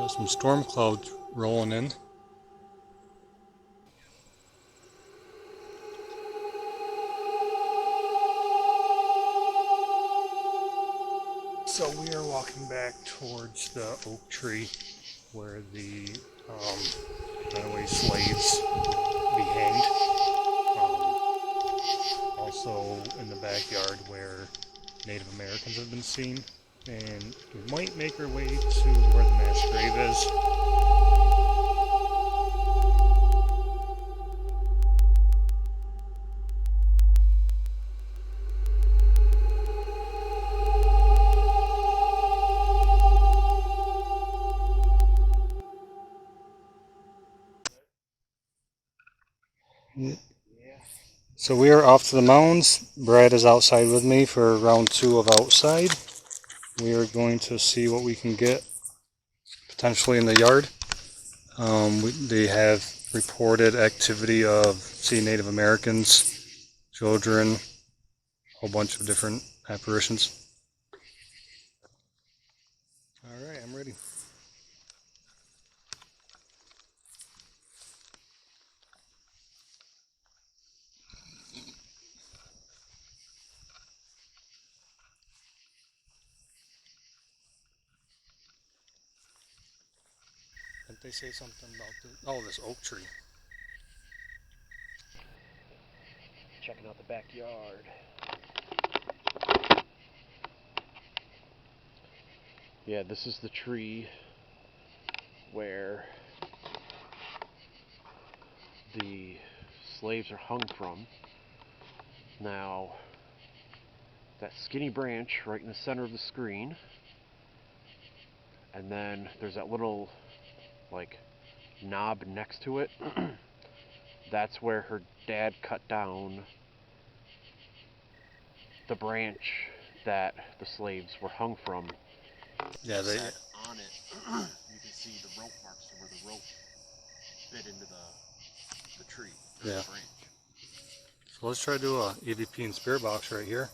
Got some storm clouds rolling in. So we are walking back towards the oak tree where the runaway slaves would be hanged. Also in the backyard where Native Americans have been seen. And we might make our way to where the mass grave is. So we are off to the mounds. Brad is outside with me for round 2 of outside. We are going to see what we can get potentially in the yard. They have reported activity of seeing Native Americans, children, a whole bunch of different apparitions. Alright, I'm ready. Didn't they say something about this oak tree? Checking out the backyard. Yeah, this is the tree where the slaves are hung from. Now, that skinny branch right in the center of the screen, and then there's that little like knob next to it. That's where her dad cut down the branch that the slaves were hung from. Yeah, they On it, you can see the rope marks to where the rope bit into the tree, the branch. So let's try to do a EVP and spirit box right here.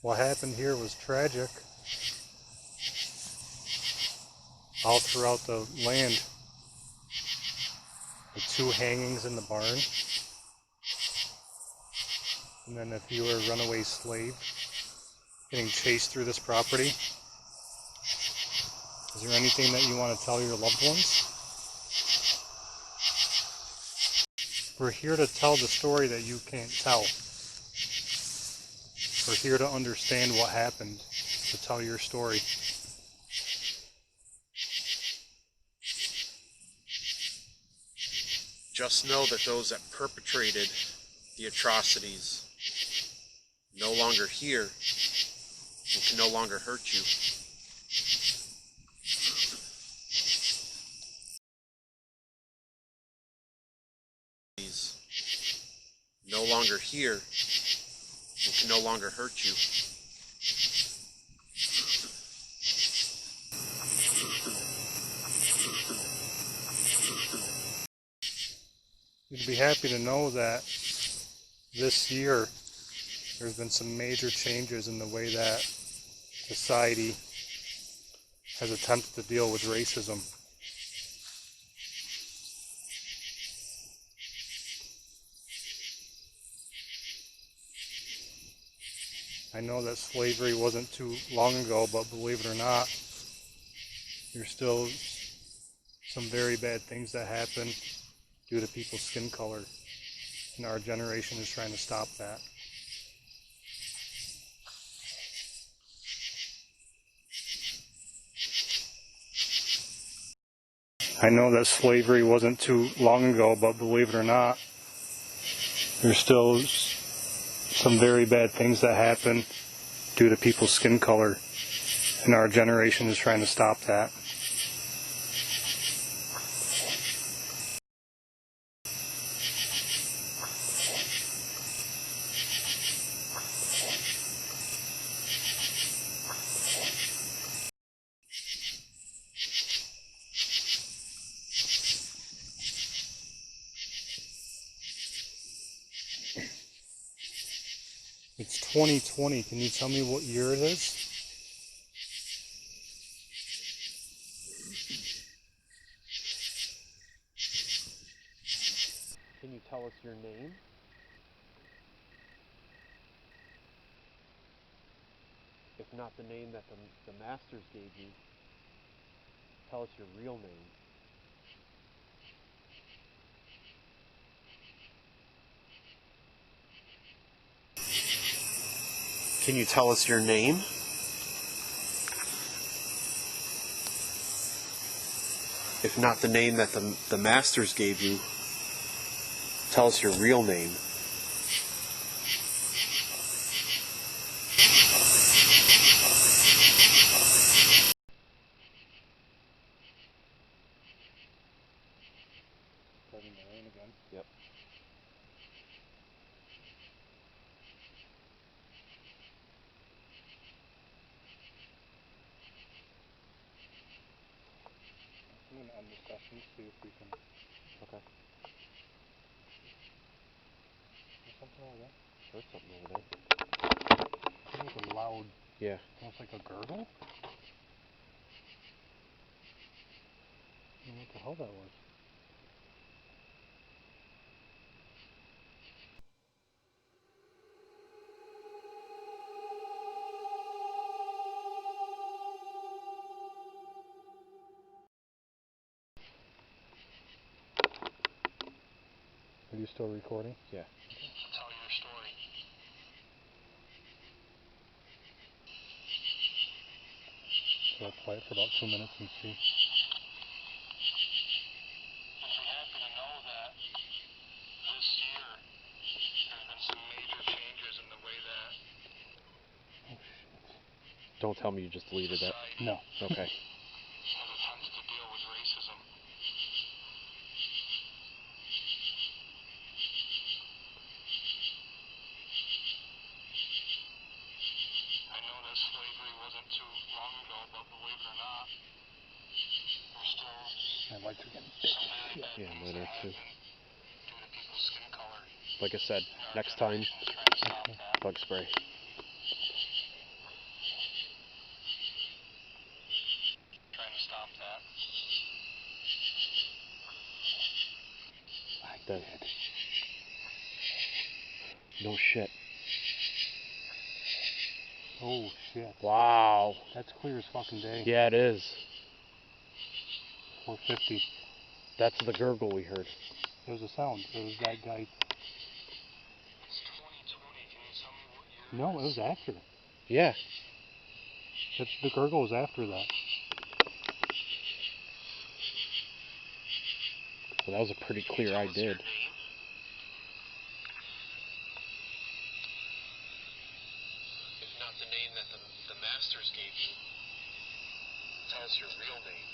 What happened here was tragic. All throughout the land, the 2 hangings in the barn, and then if you were a runaway slave getting chased through this property. Is there anything that you want to tell your loved ones? We're here to tell the story that you can't tell. We're here to understand what happened, to tell your story. Just know that those that perpetrated the atrocities no longer here and can no longer hurt you. No longer here and can no longer hurt you. You'd be happy to know that this year there's been some major changes in the way that society has attempted to deal with racism. I know that slavery wasn't too long ago, but believe it or not, there's still some very bad things that happen due to people's skin color, and our generation is trying to stop that. I know that slavery wasn't too long ago, but believe it or not, there's still some very bad things that happen due to people's skin color, and our generation is trying to stop that. It's 2020. Can you tell me what year it is? Can you tell us your name? If not the name that the masters gave you, tell us your real name. Can you tell us your name? If not the name that the masters gave you, tell us your real name. Starting to rain again. Yep. I'm going to end the session, see if we can... Okay. There's something over there. There's something over there. It was a loud... Yeah. Almost like a gurgle? I don't know what the hell that was. Are you still recording? Yeah. Tell your story. So I'll play it for about 2 minutes and see. You'd be happy to know that this year there's been some major changes in the way that Oh shit. Don't tell me you just deleted that. society No. Okay. has attempted to deal with racism. I know that slavery wasn't too long ago, but believe it or not, there's still My lights are getting some thick. very bad Yeah, things mine that are too. happen due to people's skin color. Like I said, And our next time, generation is trying to stop that. bug spray. Trying to stop that. I Did. did. No shit. Oh shit. Wow. That's clear as fucking day. Yeah, it is. 450. That's the gurgle we heard. There was a sound. It was that guy. It's 2020. Can you tell me what year No, it was after. Yeah. The gurgle was after that. Well, that was a pretty clear I did. If not the name that the masters gave you, tell us your real name.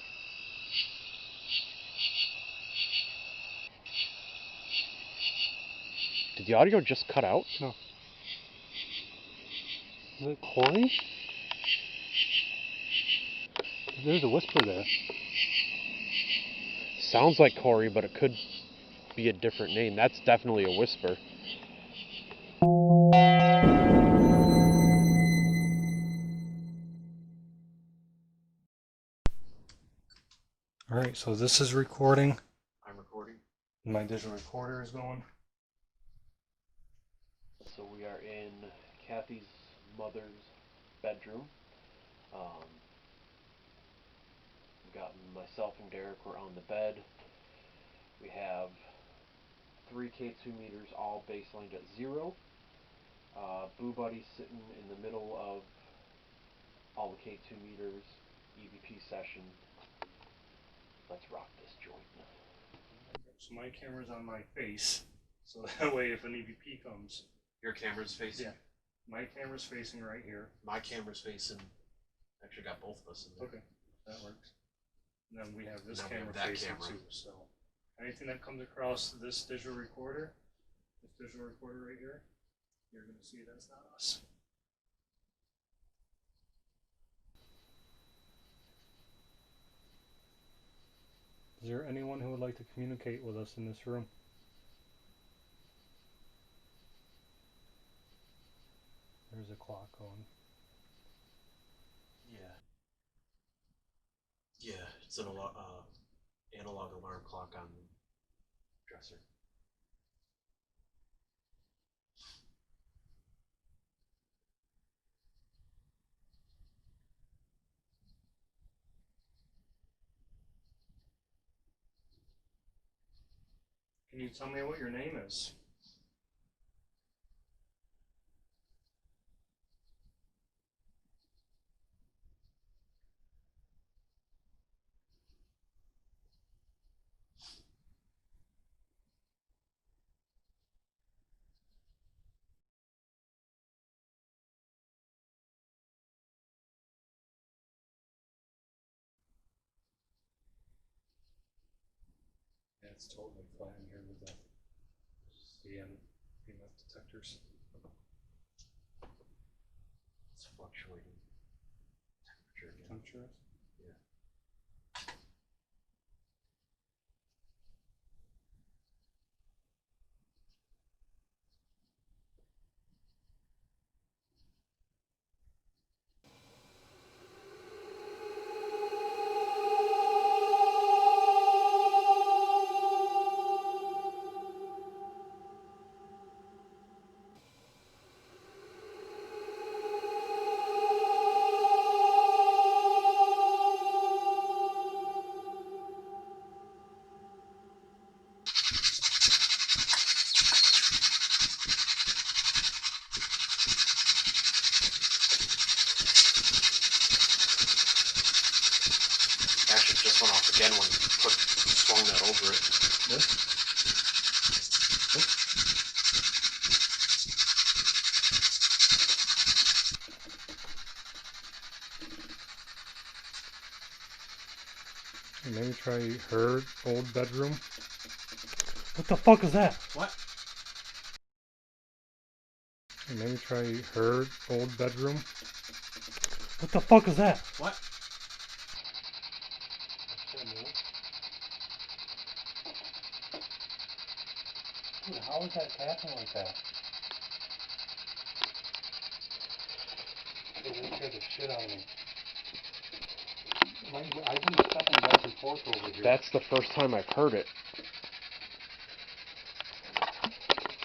Did the audio just cut out? No. Is it Corey? There's a whisper there. Sounds like Corey, but it could be a different name. That's definitely a whisper. Alright, so this is recording. I'm recording. My digital recorder is going. So we are in Kathy's mother's bedroom. We've got myself and Derek, we're on the bed. We have 3 K2 meters all baselined at 0. Boo Buddy sitting in the middle of all the K2 meters, EVP session. Let's rock this joint. So my camera's on my face, so that way if an EVP comes, Your camera's facing. Yeah. My camera's facing right here. My camera's facing. Actually, got both of us in there. Okay, that works. And then we have this Now we have camera that facing camera. too. So anything that comes across this digital recorder right here, you're gonna see that's not us. Is there anyone who would like to communicate with us in this room? There's a clock going. Yeah. Yeah, it's an analog alarm clock on the dresser. Can you tell me what your name is? Yeah, it's totally flat in here with the EMF detectors. It's fluctuating temperature again. Temperature? Yeah. Actually, it just went off again when you swung that over it. What? Maybe try her old bedroom. What the fuck is that? What? Maybe try her old bedroom. What the fuck is that? What? Dude, how is that tapping like that? Dude, that scared the shit out of me. I've been stepping back and forth over here. That's the first time I've heard it.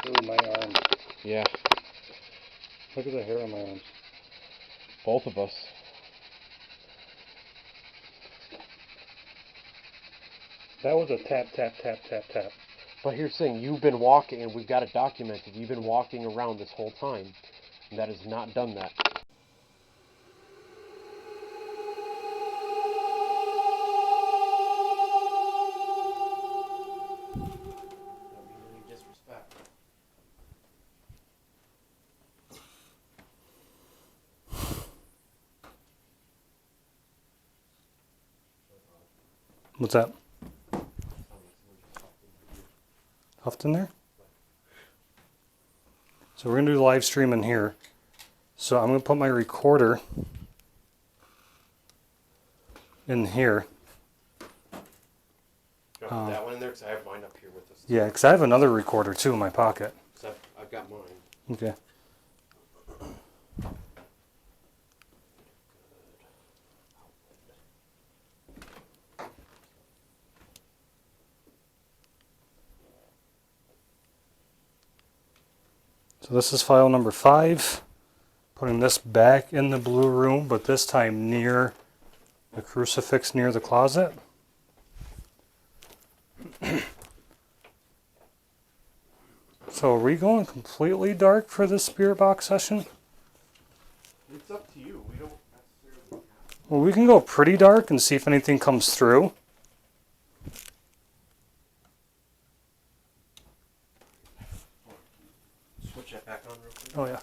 Dude, my arms. Yeah, Look at the hair on my arms. both of us. That was a tap, tap, tap, tap, tap. But here's the thing, you've been walking, and we've got it documented, you've been walking around this whole time, and that has not done that. Don't mean any disrespect. What's that? Huffed in there? So we're going to do the live stream in here. So I'm going to put my recorder in here. You want to put that one in there? Because I have mine up here with us. Yeah, because I have another recorder too in my pocket. So I've got mine. Okay. So this is file number 5. Putting this back in the blue room, but this time near the crucifix near the closet. So are we going completely dark for this spirit box session? It's up to you. We don't necessarily have to. Well, we can go pretty dark and see if anything comes through. Switch that back on real quick. Oh yeah.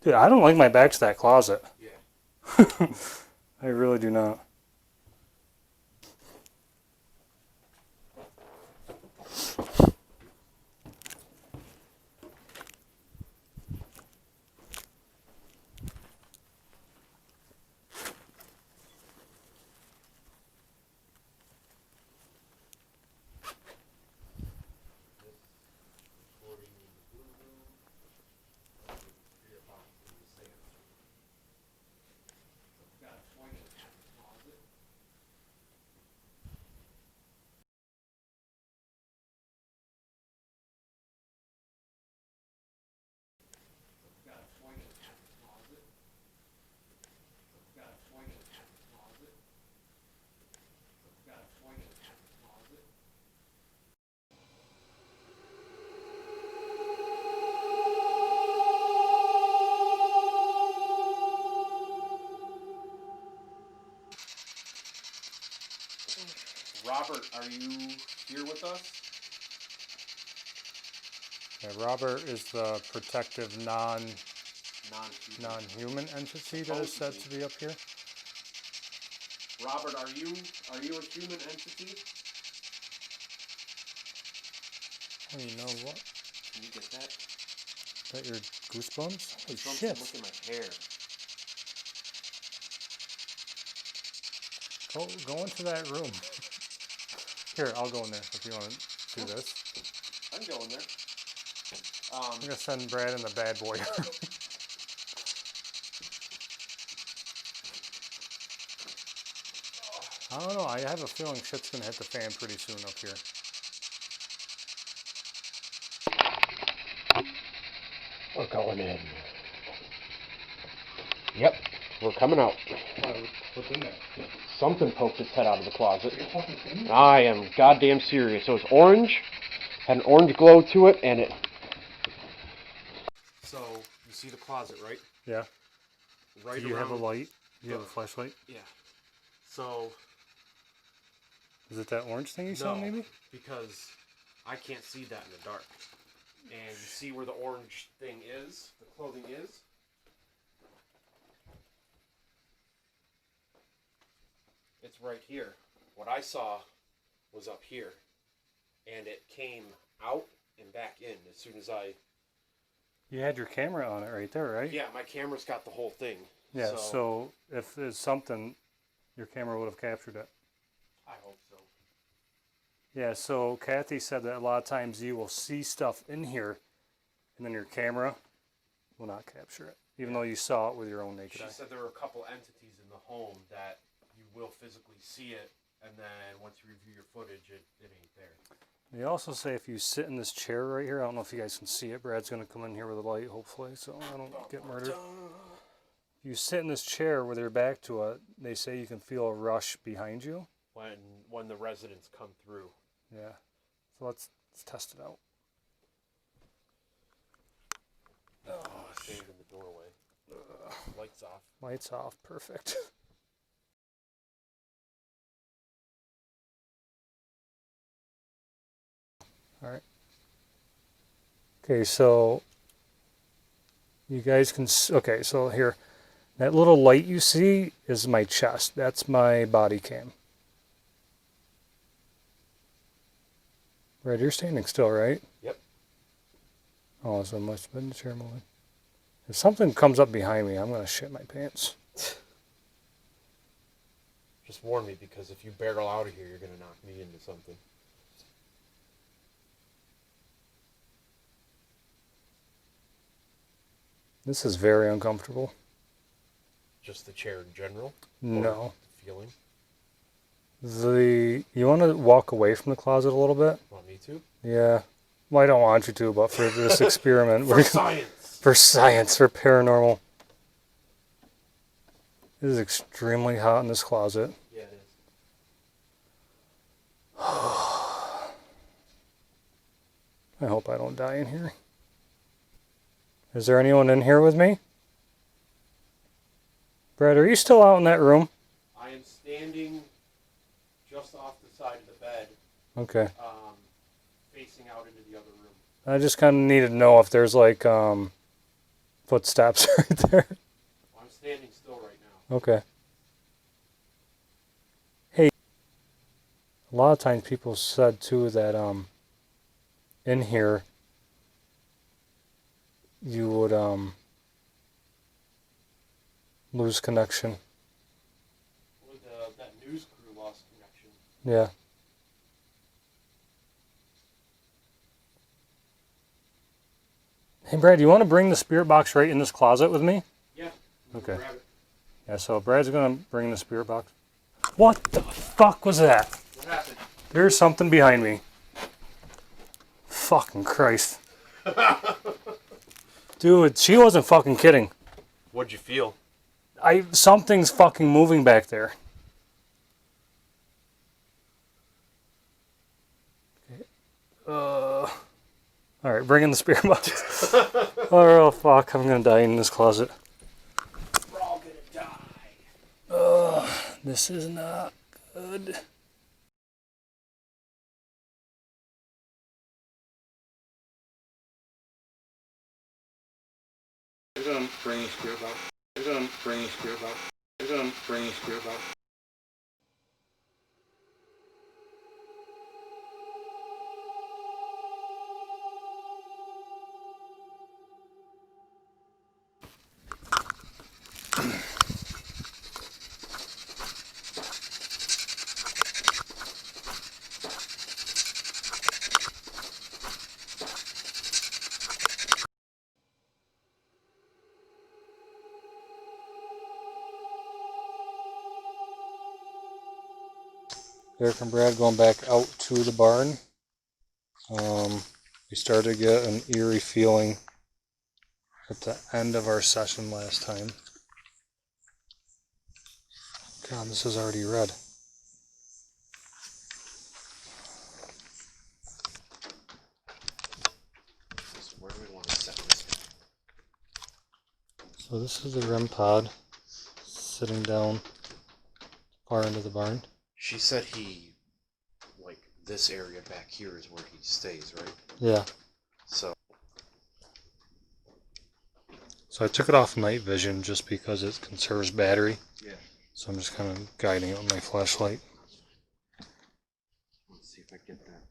Dude, I don't like my back to that closet. Yeah. I really do not. Robert, are you here with us? Yeah, Robert is the protective Non-human. non-human entity that is said to be up here. Robert, are you a human entity? Oh, you know what? Can you get that? Is that your goosebumps? Holy Goosebumps shit. and look at my hair. Go into that room. Here, I'll go in there if you want to do this. I can go in there. I'm going to send Brad in the bad boy room. I don't know. I have a feeling shit's going to hit the fan pretty soon up here. We're going in. Yep, we're coming out. What's in there? Something poked its head out of the closet. I am goddamn serious. So it's orange, had an orange glow to it, and it... So, you see the closet, right? Yeah. Right. Do you have a light? Do you have a flashlight? Yeah. So... Is it that orange thing you saw, maybe? Because I can't see that in the dark. And you see where the orange thing is, the clothing is? It's right here. What I saw was up here. And it came out and back in as soon as I... You had your camera on it right there, right? Yeah, my camera's got the whole thing. Yeah, so if there's something, your camera would have captured it. I hope so. Yeah, so Kathy said that a lot of times you will see stuff in here, and then your camera will not capture it, even though you saw it with your own naked eye. She said there were a couple entities in the home that you will physically see it, and then once you review your footage, it ain't there. They also say if you sit in this chair right here, I don't know if you guys can see it. Brad's going to come in here with a light, hopefully, so I don't get murdered. If you sit in this chair with your back to it, they say you can feel a rush behind you. When the residents come through. Yeah. So let's test it out. Stand in the doorway. Lights off. Lights off. Perfect. All right. Okay, so you guys can... Okay, so here. That little light you see is my chest. That's my body cam. Right, you're standing still, right? Yep. Oh, so it must have been the chair moving. If something comes up behind me, I'm going to shit my pants. Just warn me, because if you barrel out of here, you're going to knock me into something. This is very uncomfortable. Just the chair in general? No. The feeling? You want to walk away from the closet a little bit? Want me to? Yeah. Well, I don't want you to, but for this experiment. For science! For science, for paranormal. It is extremely hot in this closet. Yeah, it is. I hope I don't die in here. Is there anyone in here with me? Brad, are you still out in that room? I am standing just off the side of the bed. Okay. Facing out into the other room. I just kind of need to know if there's like footsteps right there. Well, I'm standing still right now. Okay. Hey, a lot of times people said too that in here you would lose connection. With that news crew lost connection. Yeah. Hey Brad, you want to bring the spirit box right in this closet with me? Yeah. Okay. Grab it. Yeah, so Brad's gonna bring the spirit box. What the fuck was that? What happened? There's something behind me. Fucking Christ. Dude, she wasn't fucking kidding. What'd you feel? Something's fucking moving back there. Alright, bring in the spirit box. Oh fuck, I'm gonna die in this closet. We're all gonna die. This is not good. Bringing spirit box. Bringing spirit box. Bringing spirit box. Derek and Brad going back out to the barn. We started to get an eerie feeling at the end of our session last time. God, this is already red. So where do we want to set this? So this is the REM pod sitting down far into the barn. She said like this area back here is where he stays, right? Yeah. So I took it off night vision just because it conserves battery. Yeah. So I'm just kind of guiding it with my flashlight. Let's see if I get that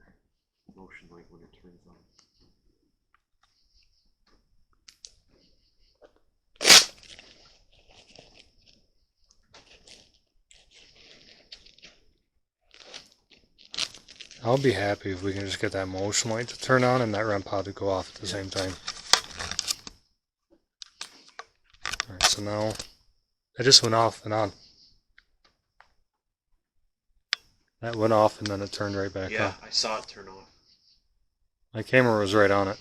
motion light when it turns on. I'll be happy if we can just get that motion light to turn on and that REM pod to go off at the same time. Alright, so now it just went off and on. That went off and then it turned right back on. I saw it turn off. My camera was right on it.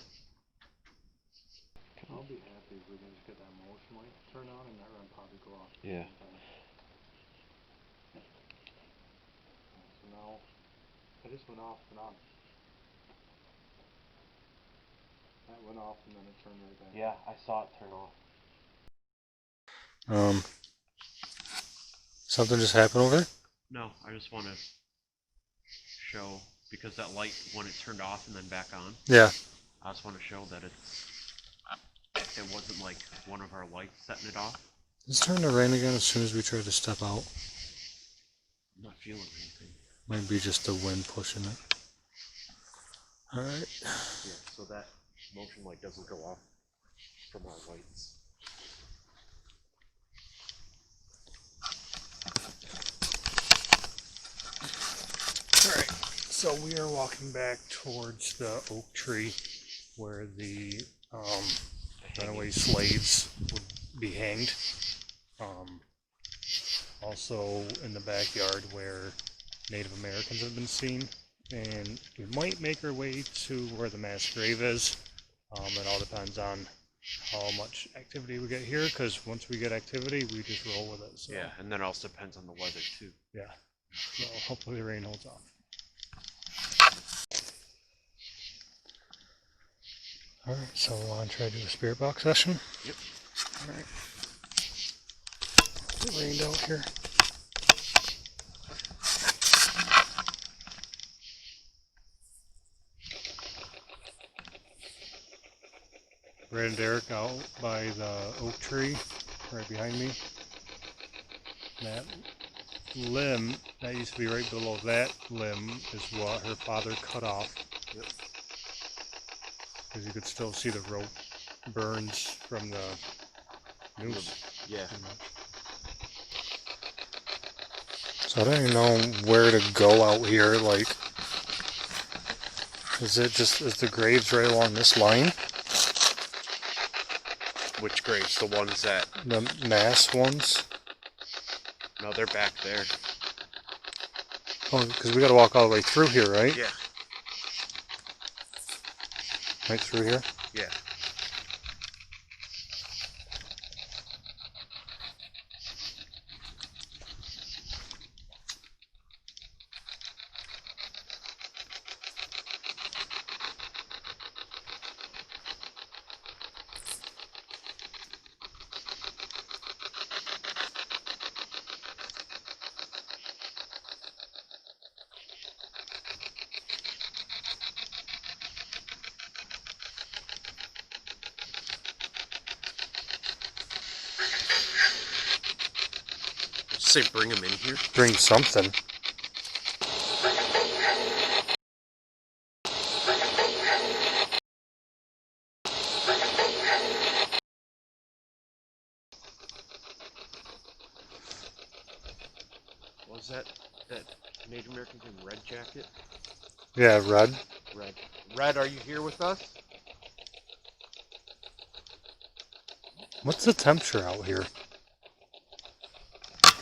I'll be happy if we can just get that motion light to turn on and that REM pod to go off. Yeah. So now it just went off and on. That went off and then it turned right back on. Yeah, I saw it turn off. Something just happened over there? No, I just want to show, because that light, when it turned off and then back on, Yeah. I just want to show that it wasn't like one of our lights setting it off. It's starting to rain again as soon as we try to step out. I'm not feeling anything. Might be just the wind pushing it. Alright. Yeah, so that motion light doesn't go off from our lights. Alright, so we are walking back towards the oak tree where the runaway slaves would be hanged. Also in the backyard where Native Americans have been seen. And we might make our way to where the mass grave is. It all depends on how much activity we get here, because once we get activity, we just roll with it. So. Yeah, and then it also depends on the weather too. Yeah, so hopefully the rain holds off. Alright, so we'll try to do a spirit box session. Yep. Alright. It rained out here. Brad and Derek out by the oak tree right behind me. That limb that used to be right below that limb is what her father cut off. Yep. Because you could still see the rope burns from the noose. Yeah. So I don't even know where to go out here. Like, is the graves right along this line? Which graves? The ones that... The mass ones? No, they're back there. Oh, because we got to walk all the way through here, right? Yeah. Right through here? Yeah. say bring him in here. Bring something. What was that Native American thing? Red jacket? Yeah, Red. Red. Red, are you here with us? What's the temperature out here?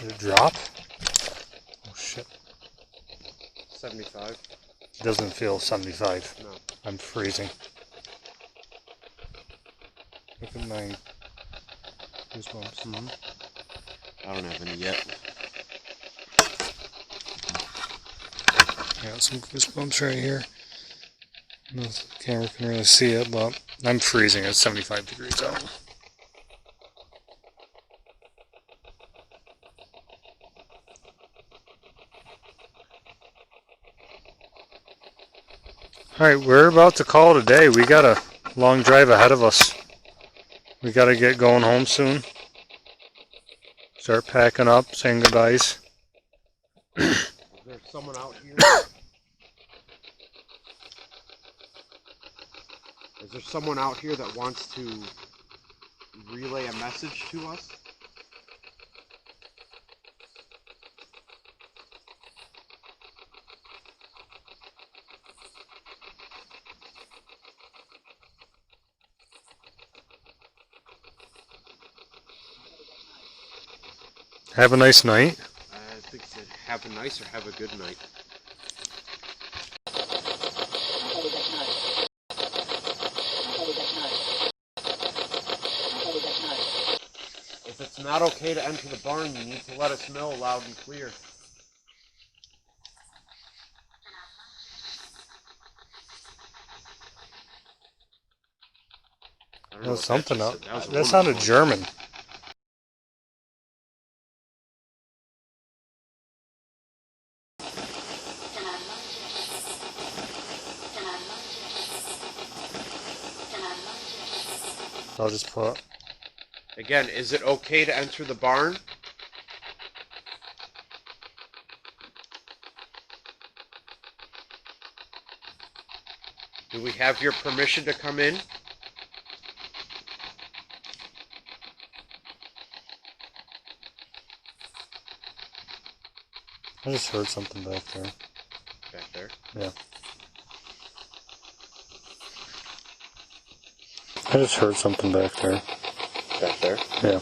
Did it drop? Oh shit. 75. It doesn't feel 75. No. I'm freezing. Look at my goosebumps. Mm-hmm. I don't have any yet. Got some goosebumps right here. The camera can really see it, but I'm freezing. It's 75 degrees out. Alright, we're about to call it a day. We got a long drive ahead of us. We got to get going home soon. Start packing up, saying goodbyes. Is there someone out here? Is there someone out here that wants to relay a message to us? Have a nice night. I think it said have a nice or have a good night. If it's not okay to enter the barn, you need to let us know loud and clear. That was something up. That That sounded German. I'll just put. Again, is it okay to enter the barn? Do we have your permission to come in? I just heard something back there. Back there? Yeah. I just heard something back there. Back there? Yeah.